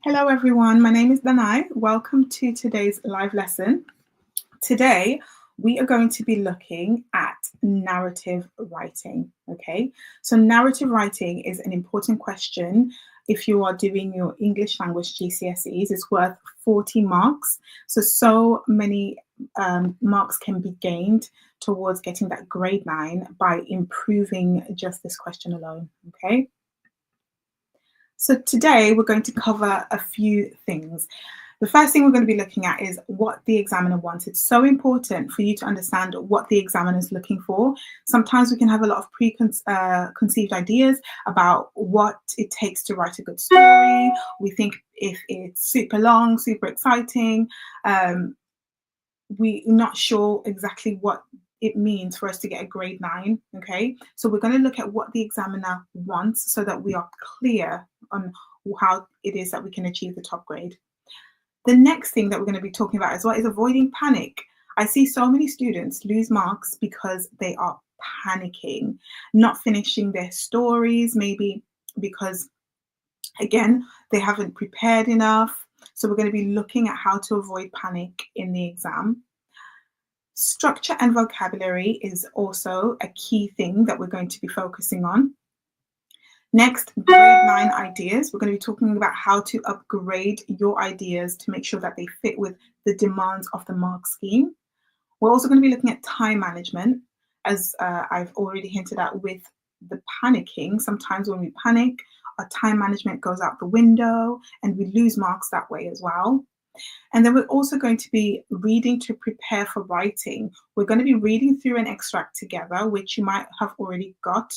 Hello everyone, my name is Danai. Welcome to today's live lesson. Today we are going to be looking at narrative writing. Okay, so narrative writing is an important question if you are doing your English language GCSEs. It's worth 40 marks. So many marks can be gained towards getting that grade 9 by improving just this question alone. Okay. So today we're going to cover a few things. The first thing we're going to be looking at is what the examiner wants. It's so important for you to understand what the examiner is looking for. Sometimes we can have a lot of preconceived ideas about what it takes to write a good story. We think if it's super long, super exciting, we're not sure exactly what it means for us to get a grade 9. Okay, so we're going to look at what the examiner wants so that we are clear on how it is that we can achieve the top grade. The next thing that we're going to be talking about as well is avoiding panic. I see so many students lose marks because they are panicking, not finishing their stories, maybe because, again, they haven't prepared enough. So we're going to be looking at how to avoid panic in the exam. Structure and vocabulary is also a key thing that we're going to be focusing on. Next, grade 9 ideas. We're going to be talking about how to upgrade your ideas to make sure that they fit with the demands of the mark scheme. We're also going to be looking at time management, as I've already hinted at with the panicking. Sometimes when we panic, our time management goes out the window and we lose marks that way as well. And then we're also going to be reading to prepare for writing. We're going to be reading through an extract together, which you might have already got.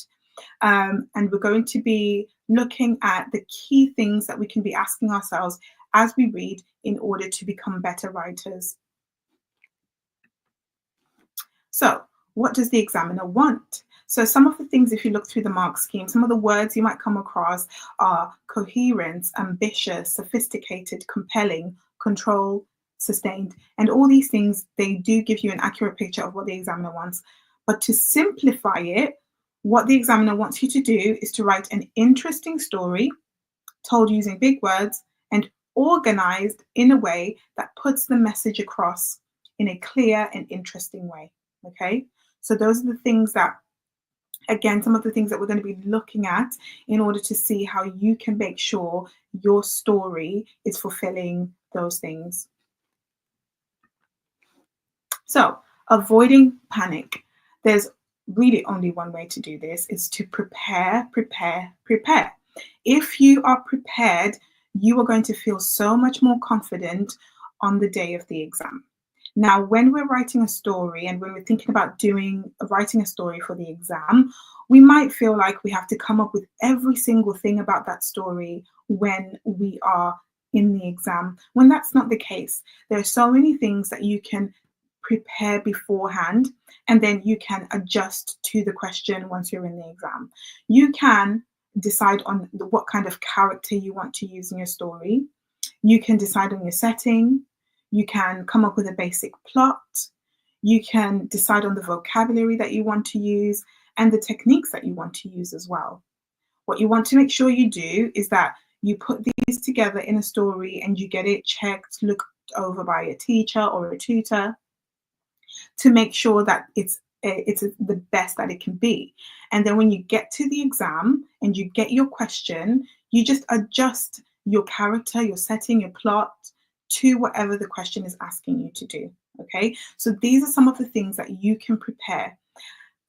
And we're going to be looking at the key things that we can be asking ourselves as we read in order to become better writers. So, what does the examiner want? So some of the things, if you look through the mark scheme, some of the words you might come across are coherence, ambitious, sophisticated, compelling, control, sustained, and all these things, they do give you an accurate picture of what the examiner wants. But to simplify it, what the examiner wants you to do is to write an interesting story told using big words and organized in a way that puts the message across in a clear and interesting way. Okay, so those are the things that, again, some of the things that we're going to be looking at in order to see how you can make sure your story is fulfilling those things. So, avoiding panic. There's really only one way to do this, is to prepare, prepare, prepare. If you are prepared, you are going to feel so much more confident on the day of the exam. Now, when we're writing a story and when we're thinking about writing a story for the exam, we might feel like we have to come up with every single thing about that story when we are in the exam, when that's not the case. There are so many things that you can prepare beforehand, and then you can adjust to the question once you're in the exam. You can decide on what kind of character you want to use in your story. You can decide on your setting. You can come up with a basic plot. You can decide on the vocabulary that you want to use and the techniques that you want to use as well. What you want to make sure you do is that you put these together in a story and you get it checked, looked over by a teacher or a tutor to make sure that it's the best that it can be. And then when you get to the exam and you get your question, you just adjust your character, your setting, your plot to whatever the question is asking you to do. Okay, so these are some of the things that you can prepare.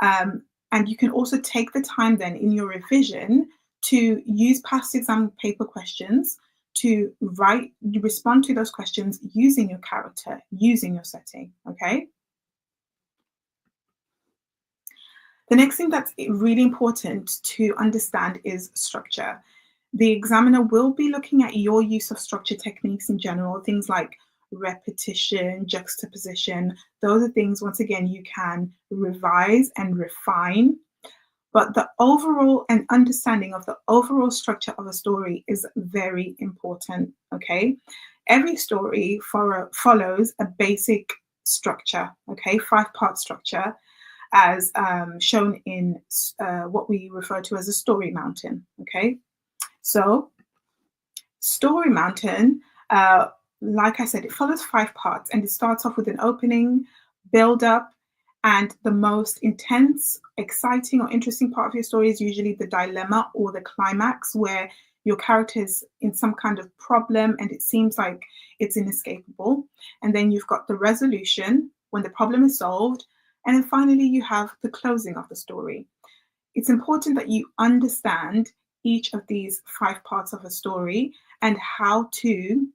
And you can also take the time then in your revision to use past exam paper questions to respond to those questions using your character, using your setting. Okay. The next thing that's really important to understand is structure. The examiner will be looking at your use of structure techniques in general, things like repetition, juxtaposition. Those are things, once again, you can revise and refine. But the overall and understanding of the overall structure of a story is very important, okay? Every story follows a basic structure, okay? 5-part structure, as shown in what we refer to as a story mountain, okay? So Story Mountain, like I said, it follows 5 parts, and it starts off with an opening, build up, and the most intense, exciting, or interesting part of your story is usually the dilemma or the climax, where your character is in some kind of problem and it seems like it's inescapable. And then you've got the resolution when the problem is solved. And then finally, you have the closing of the story. It's important that you understand each of these 5 parts of a story and how to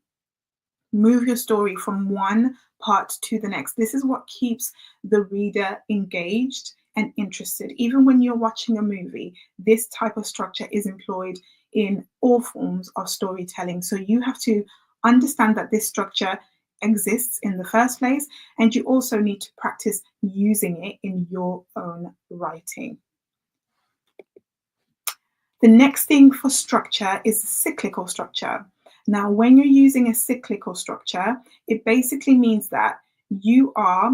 move your story from one part to the next. This is what keeps the reader engaged and interested. Even when you're watching a movie, this type of structure is employed in all forms of storytelling. So you have to understand that this structure exists in the first place, and you also need to practice using it in your own writing. The next thing for structure is cyclical structure. Now, when you're using a cyclical structure, it basically means that you are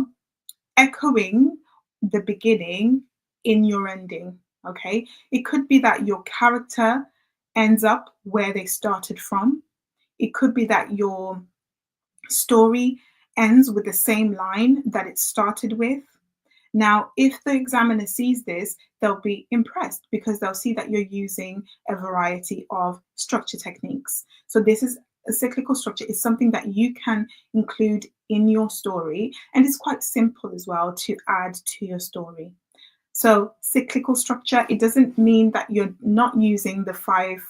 echoing the beginning in your ending. Okay, it could be that your character ends up where they started from. It could be that your story ends with the same line that it started with. Now, if the examiner sees this, they'll be impressed because they'll see that you're using a variety of structure techniques. So this is a cyclical structure is something that you can include in your story, and it's quite simple as well to add to your story. So cyclical structure, it doesn't mean that you're not using the 5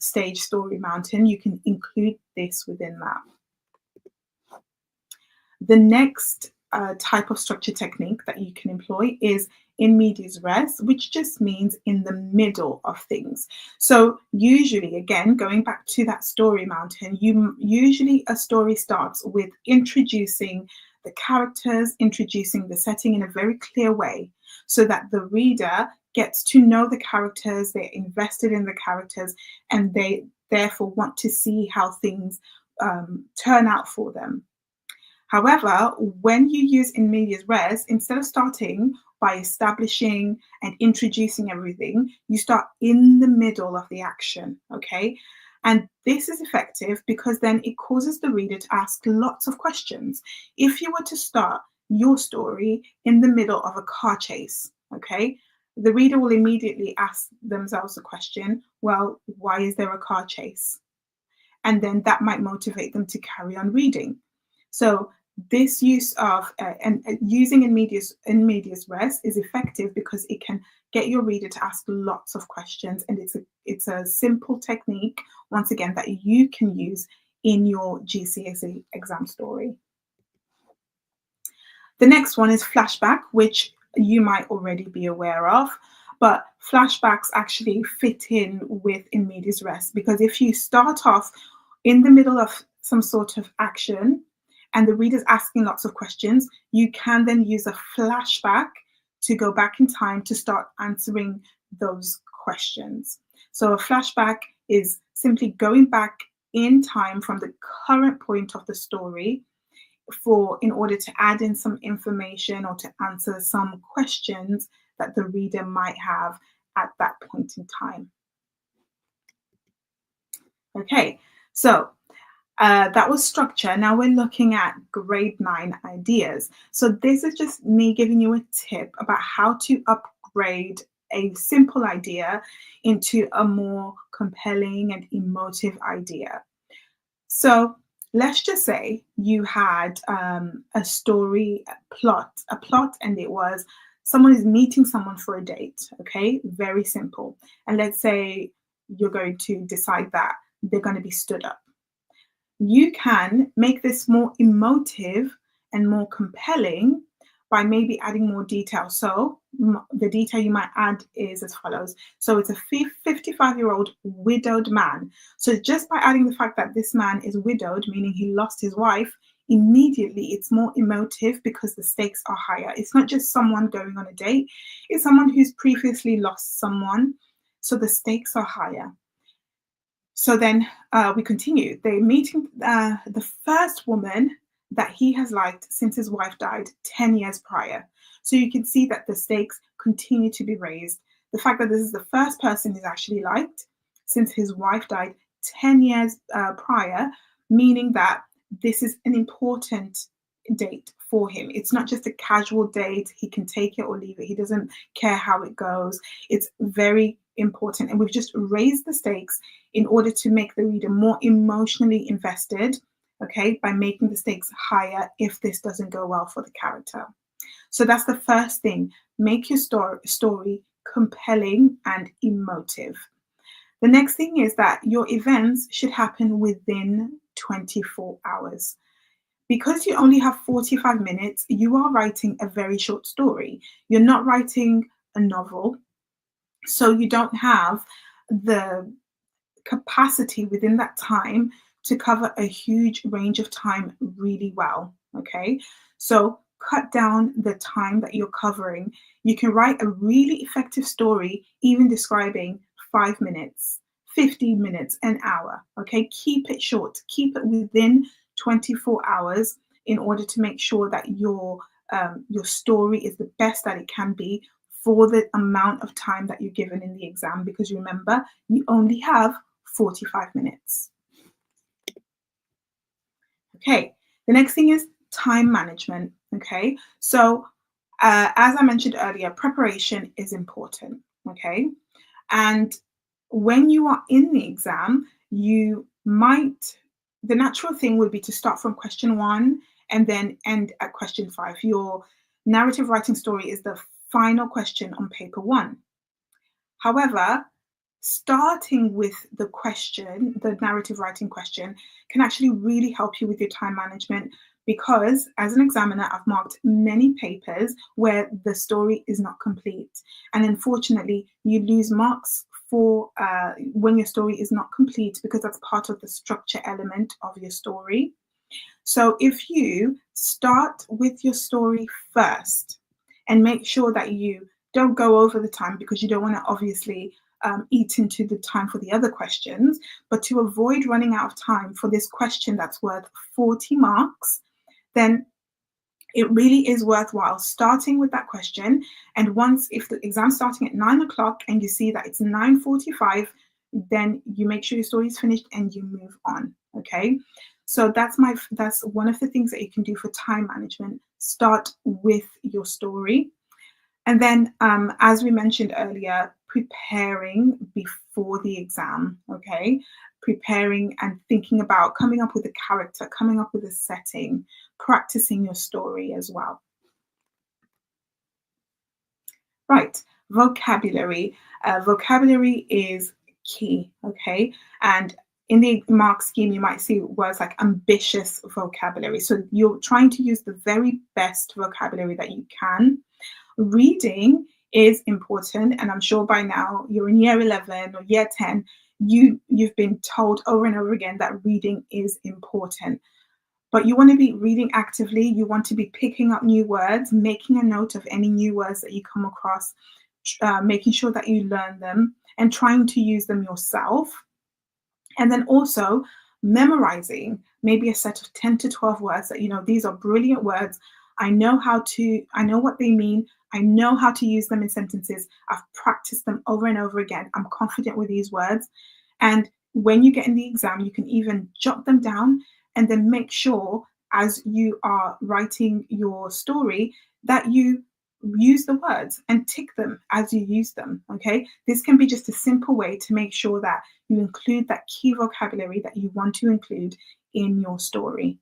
stage story mountain. You can include this within that. The next type of structure technique that you can employ is in medias res, which just means in the middle of things. So usually, again, going back to that story mountain, usually a story starts with introducing the characters, introducing the setting in a very clear way, so that the reader gets to know the characters, they're invested in the characters, and they therefore want to see how things turn out for them. However, when you use in medias res, instead of starting by establishing and introducing everything, you start in the middle of the action, okay? And this is effective because then it causes the reader to ask lots of questions. If you were to start your story in the middle of a car chase, okay, the reader will immediately ask themselves the question, well, why is there a car chase? And then that might motivate them to carry on reading. So this use of using in medias res is effective because it can get your reader to ask lots of questions, and it's a simple technique, once again, that you can use in your GCSE exam story. The next one is flashback, which you might already be aware of, but flashbacks actually fit in with in medias res, because if you start off in the middle of some sort of action and the reader's asking lots of questions, you can then use a flashback to go back in time to start answering those questions. So a flashback is simply going back in time from the current point of the story in order to add in some information or to answer some questions that the reader might have at that point in time. Okay, so that was structure. Now we're looking at grade 9 ideas. So this is just me giving you a tip about how to upgrade a simple idea into a more compelling and emotive idea. So let's just say you had a story plot, and it was someone is meeting someone for a date. Okay, very simple. And let's say you're going to decide that they're going to be stood up. You can make this more emotive and more compelling by maybe adding more detail. So the detail you might add is as follows. So it's a 55-year-old widowed man. So just by adding the fact that this man is widowed, meaning he lost his wife, immediately it's more emotive because the stakes are higher. It's not just someone going on a date, it's someone who's previously lost someone. So the stakes are higher. So then we continue. They're meeting the first woman that he has liked since his wife died 10 years prior. So you can see that the stakes continue to be raised. The fact that this is the first person he's actually liked since his wife died 10 years prior, meaning that this is an important date for him. It's not just a casual date. He can take it or leave it. He doesn't care how it goes. It's very important. And we've just raised the stakes in order to make the reader more emotionally invested, okay, by making the stakes higher if this doesn't go well for the character. So that's the first thing. Make your story compelling and emotive. The next thing is that your events should happen within 24 hours. Because you only have 45 minutes, you are writing a very short story. You're not writing a novel, so you don't have the capacity within that time to cover a huge range of time really well. Okay, so cut down the time that you're covering. You can write a really effective story, even describing 5 minutes, 15 minutes, an hour. Okay, keep it short, keep it within 24 hours in order to make sure that your story is the best that it can be for the amount of time that you're given in the exam, because remember, you only have 45 minutes. Okay, the next thing is time management. Okay, so as I mentioned earlier, preparation is important. Okay, and when you are in the exam, the natural thing would be to start from question 1 and then end at question 5. Your narrative writing story is the final question on paper 1. However, starting with the narrative writing question, can actually really help you with your time management, because as an examiner, I've marked many papers where the story is not complete. And unfortunately, you lose marks for when your story is not complete, because that's part of the structure element of your story. So if you start with your story first and make sure that you don't go over the time, because you don't want to obviously eat into the time for the other questions, but to avoid running out of time for this question that's worth 40 marks, then it really is worthwhile starting with that question. And if the exam's starting at 9 o'clock and you see that it's 9:45, then you make sure your story is finished and you move on. Okay, so that's one of the things that you can do for time management. Start with your story. And then, as we mentioned earlier, preparing before the exam, okay? Preparing and thinking about coming up with a character, coming up with a setting, practicing your story as well. Right, vocabulary. Vocabulary is key, okay? And in the mark scheme, you might see words like ambitious vocabulary. So you're trying to use the very best vocabulary that you can. Reading is important, and I'm sure by now you're in year 11 or year 10, you've been told over and over again that reading is important. But you want to be reading actively. You want to be picking up new words, making a note of any new words that you come across, making sure that you learn them and trying to use them yourself. And then also memorizing maybe a set of 10 to 12 words that, these are brilliant words. I know what they mean. I know how to use them in sentences. I've practiced them over and over again. I'm confident with these words. And when you get in the exam, you can even jot them down and then make sure as you are writing your story that you use the words and tick them as you use them. Okay, this can be just a simple way to make sure that you include that key vocabulary that you want to include in your story.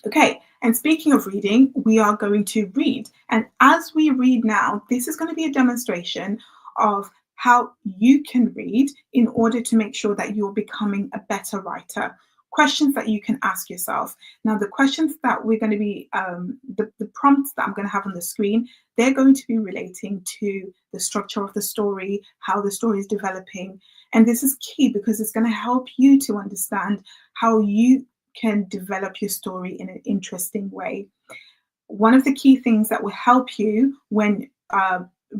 Okay, and speaking of reading, we are going to read. And as we read now, this is going to be a demonstration of how you can read in order to make sure that you're becoming a better writer. Questions that you can ask yourself. Now, the questions that we're going to be, the prompts that I'm going to have on the screen, they're going to be relating to the structure of the story, how the story is developing. And this is key because it's going to help you to understand how you can develop your story in an interesting way. One of the key things that will help you when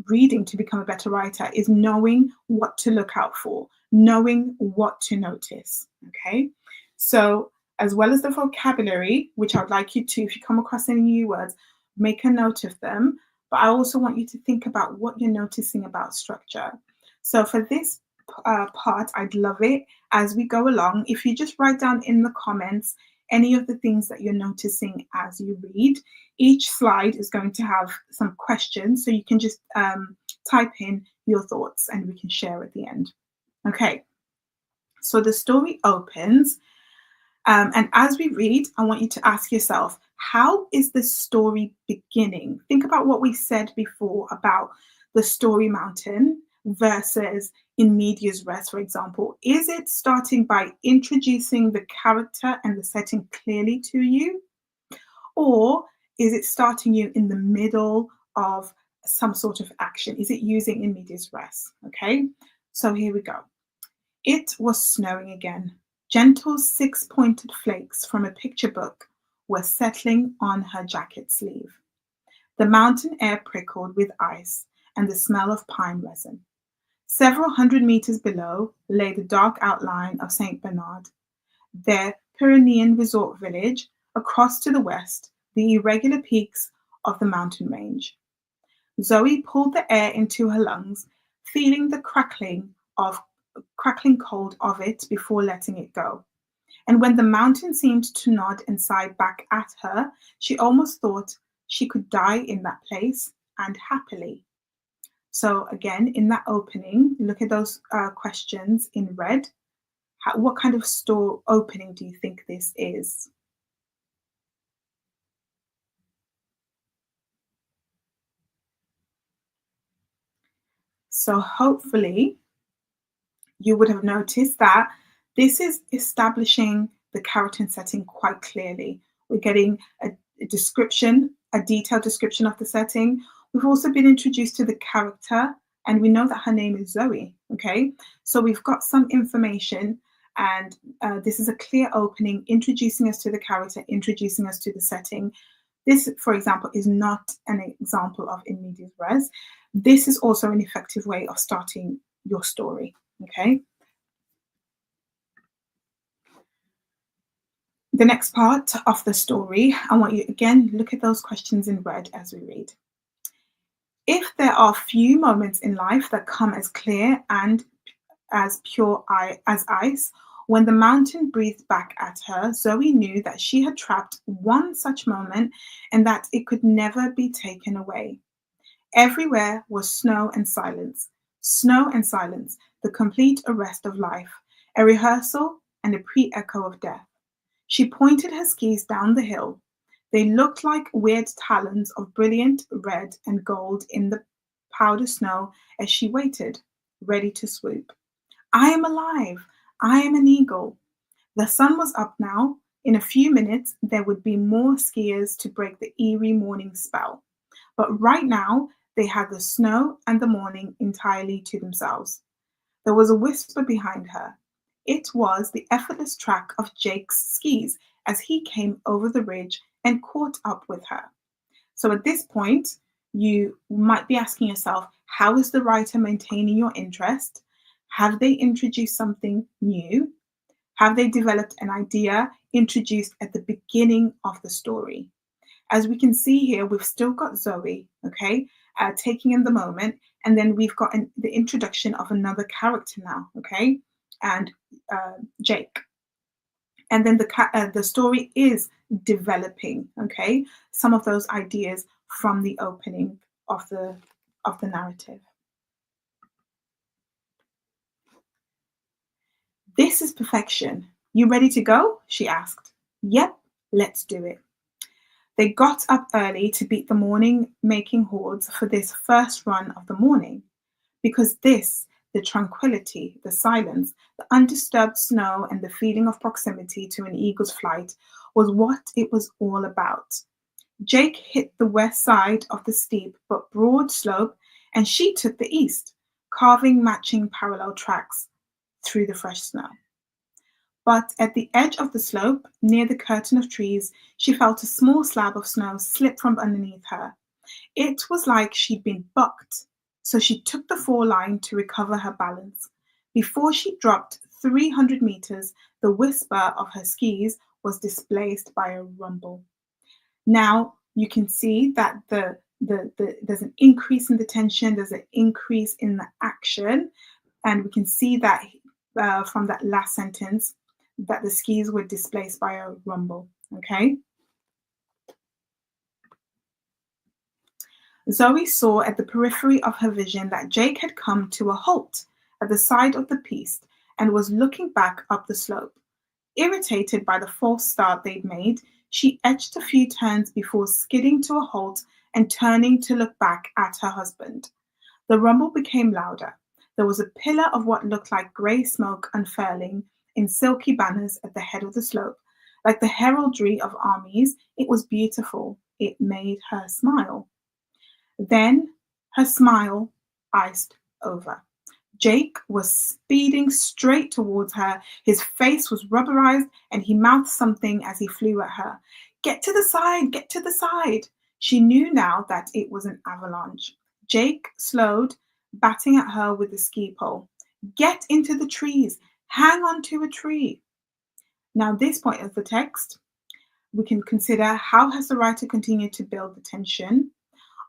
reading to become a better writer is knowing what to look out for, knowing what to notice. Okay, so as well as the vocabulary, which I'd like you to, if you come across any new words, make a note of them. But I also want you to think about what you're noticing about structure. So for this part, I'd love it as we go along. If you just write down in the comments any of the things that you're noticing as you read. Each slide is going to have some questions, so you can just type in your thoughts and we can share at the end. Okay, so the story opens, and as we read, I want you to ask yourself, how is the story beginning? Think about what we said before about the story mountain versus in medias res, for example. Is it starting by introducing the character and the setting clearly to you? Or is it starting you in the middle of some sort of action? Is it using in medias res? Okay, so here we go. It was snowing again. Gentle six-pointed flakes from a picture book were settling on her jacket sleeve. The mountain air prickled with ice and the smell of pine resin. Several hundred meters below lay the dark outline of St. Bernard, their Pyrenean resort village, across to the west, the irregular peaks of the mountain range. Zoe pulled the air into her lungs, feeling the crackling cold of it before letting it go. And when the mountain seemed to nod and sigh back at her, she almost thought she could die in that place, and happily. So again, in that opening, look at those questions in red. What kind of store opening do you think this is? So hopefully you would have noticed that this is establishing the character and setting quite clearly. We're getting a description, a detailed description of the setting. We've also been introduced to the character, and we know that her name is Zoe. Okay, so we've got some information, and this is a clear opening, introducing us to the character, introducing us to the setting. This, for example, is not an example of in medias res. This is also an effective way of starting your story. Okay. The next part of the story, I want you again look at those questions in red as we read. If there are few moments in life that come as clear and as pure as ice, when the mountain breathed back at her, Zoe knew that she had trapped one such moment and that it could never be taken away. Everywhere was snow and silence, the complete arrest of life, a rehearsal and a pre-echo of death. She pointed her skis down the hill. They looked like weird talons of brilliant red and gold in the powder snow as she waited, ready to swoop. I am alive. I am an eagle. The sun was up now. In a few minutes, there would be more skiers to break the eerie morning spell. But right now, they had the snow and the morning entirely to themselves. There was a whisper behind her. It was the effortless track of Jake's skis as he came over the ridge and caught up with her. So at this point, you might be asking yourself, how is the writer maintaining your interest? Have they introduced something new? Have they developed an idea introduced at the beginning of the story? As we can see here, we've still got Zoe, okay, taking in the moment, and then we've got the introduction of another character now, okay, and Jake. And then the story is developing, okay, some of those ideas from the opening of the narrative. This is perfection. You ready to go? She asked. Yep, let's do it. They got up early to beat the morning making hordes for this first run of the morning, because this, the tranquility, the silence, the undisturbed snow, and the feeling of proximity to an eagle's flight was what it was all about. Jake hit the west side of the steep but broad slope, and she took the east, carving matching parallel tracks through the fresh snow. But at the edge of the slope, near the curtain of trees, she felt a small slab of snow slip from underneath her. It was like she'd been bucked, so she took the fall line to recover her balance. Before she dropped 300 meters, the whisper of her skis was displaced by a rumble. Now you can see that there's an increase in the tension, there's an increase in the action. And we can see that from that last sentence that the skis were displaced by a rumble. Okay. Zoe saw at the periphery of her vision that Jake had come to a halt at the side of the piste and was looking back up the slope. Irritated by the false start they'd made, she edged a few turns before skidding to a halt and turning to look back at her husband. The rumble became louder. There was a pillar of what looked like grey smoke unfurling in silky banners at the head of the slope. Like the heraldry of armies, it was beautiful. It made her smile. Then her smile iced over. Jake was speeding straight towards her. His face was rubberized, and he mouthed something as he flew at her. Get to the side, get to the side. She knew now that it was an avalanche. Jake slowed, batting at her with the ski pole. Get into the trees. Hang on to a tree. Now, this point of the text, we can consider how has the writer continued to build the tension?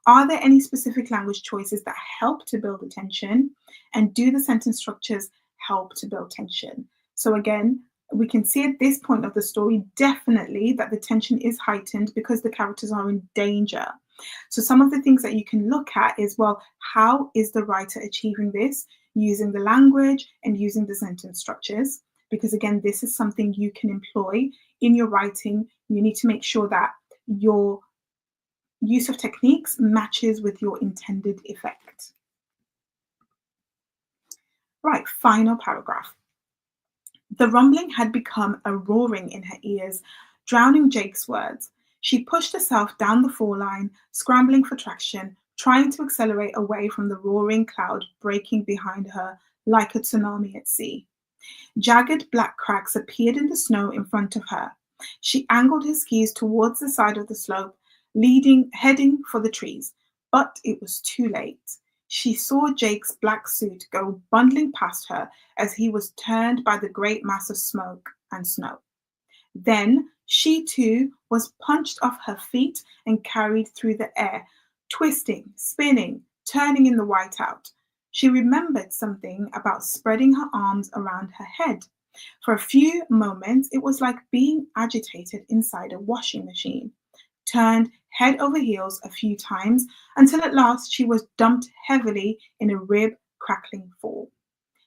Are there any specific language choices that help to build the tension? And do the sentence structures help to build tension? So again, we can see at this point of the story definitely that the tension is heightened because the characters are in danger. So some of the things that you can look at is, well, how is the writer achieving this using the language and using the sentence structures? Because again, this is something you can employ in your writing. You need to make sure that your use of techniques matches with your intended effect. Right, final paragraph. The rumbling had become a roaring in her ears, drowning Jake's words. She pushed herself down the fall line, scrambling for traction, trying to accelerate away from the roaring cloud breaking behind her like a tsunami at sea. Jagged black cracks appeared in the snow in front of her. She angled her skis towards the side of the slope, heading for the trees, but it was too late. She saw Jake's black suit go bundling past her as he was turned by the great mass of smoke and snow. Then she too was punched off her feet and carried through the air, twisting, spinning, turning in the whiteout. She remembered something about spreading her arms around her head. For a few moments, it was like being agitated inside a washing machine. Turned head over heels a few times until at last she was dumped heavily in a rib-crackling fall.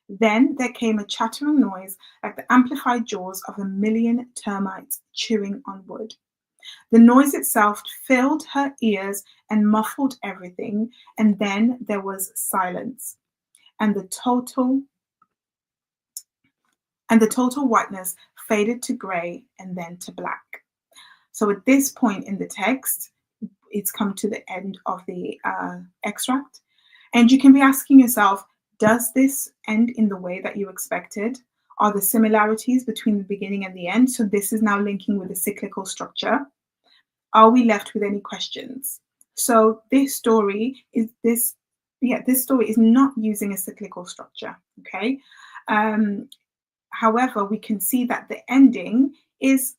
Then there came a chattering noise like the amplified jaws of a million termites chewing on wood. The noise itself filled her ears and muffled everything, and then there was silence, and the total whiteness faded to grey and then to black. So at this point in the text, it's come to the end of the extract. And you can be asking yourself, does this end in the way that you expected? Are there similarities between the beginning and the end? So this is now linking with the cyclical structure. Are we left with any questions? So this story is not using a cyclical structure, okay? However, we can see that the ending is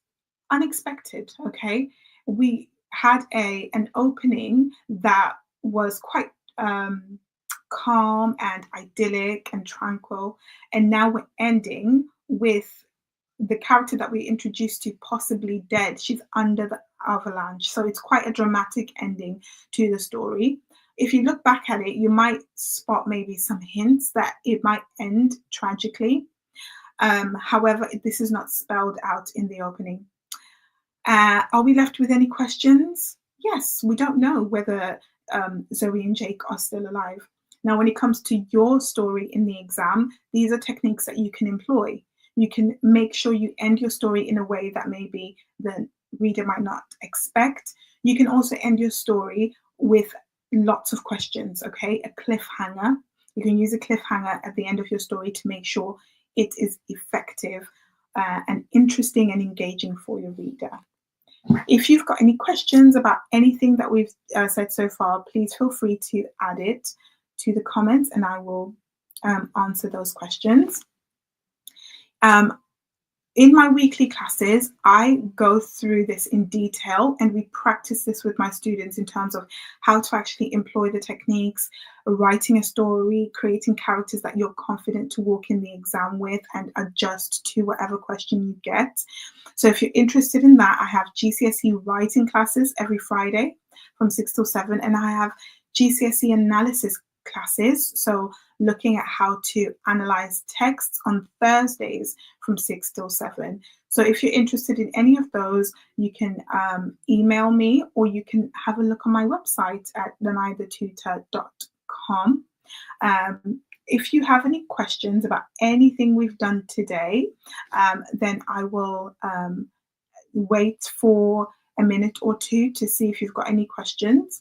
unexpected, okay? We had an opening that was quite calm and idyllic and tranquil, and now we're ending with the character that we introduced to possibly dead. She's under the avalanche, so it's quite a dramatic ending to the story. If you look back at it, you might spot maybe some hints that it might end tragically. However, this is not spelled out in the opening. Are we left with any questions? Yes, we don't know whether Zoe and Jake are still alive. Now, when it comes to your story in the exam, these are techniques that you can employ. You can make sure you end your story in a way that maybe the reader might not expect. You can also end your story with lots of questions, okay? A cliffhanger. You can use a cliffhanger at the end of your story to make sure it is effective and interesting and engaging for your reader. If you've got any questions about anything that we've said so far, please feel free to add it to the comments and I will answer those questions. In my weekly classes, I go through this in detail and we practice this with my students in terms of how to actually employ the techniques, writing a story, creating characters that you're confident to walk in the exam with and adjust to whatever question you get. So if you're interested in that, I have GCSE writing classes every Friday from 6 till 7, and I have GCSE analysis classes, so looking at how to analyze texts on Thursdays from 6 till 7. So if you're interested in any of those, you can email me or you can have a look on my website at lanaithetutor.com. If you have any questions about anything we've done today, then I will wait for a minute or two to see if you've got any questions.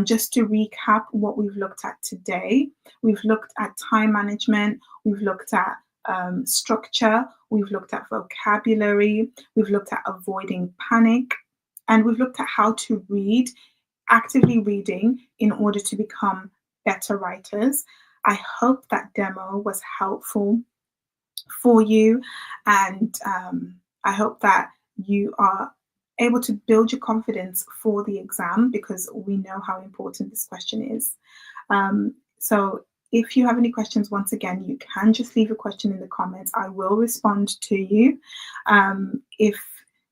Just to recap what we've looked at today, we've looked at time management, we've looked at structure, we've looked at vocabulary, we've looked at avoiding panic, and we've looked at how to read, actively reading in order to become better writers. I hope that demo was helpful for you, and I hope that you are able to build your confidence for the exam, because we know how important this question is. So if you have any questions, once again, you can just leave a question in the comments. I will respond to you. If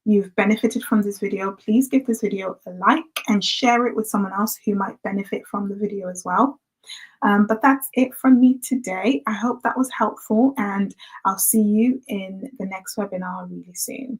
you've benefited from this video, please give this video a like and share it with someone else who might benefit from the video as well. But that's it from me today. I hope that was helpful, and I'll see you in the next webinar really soon.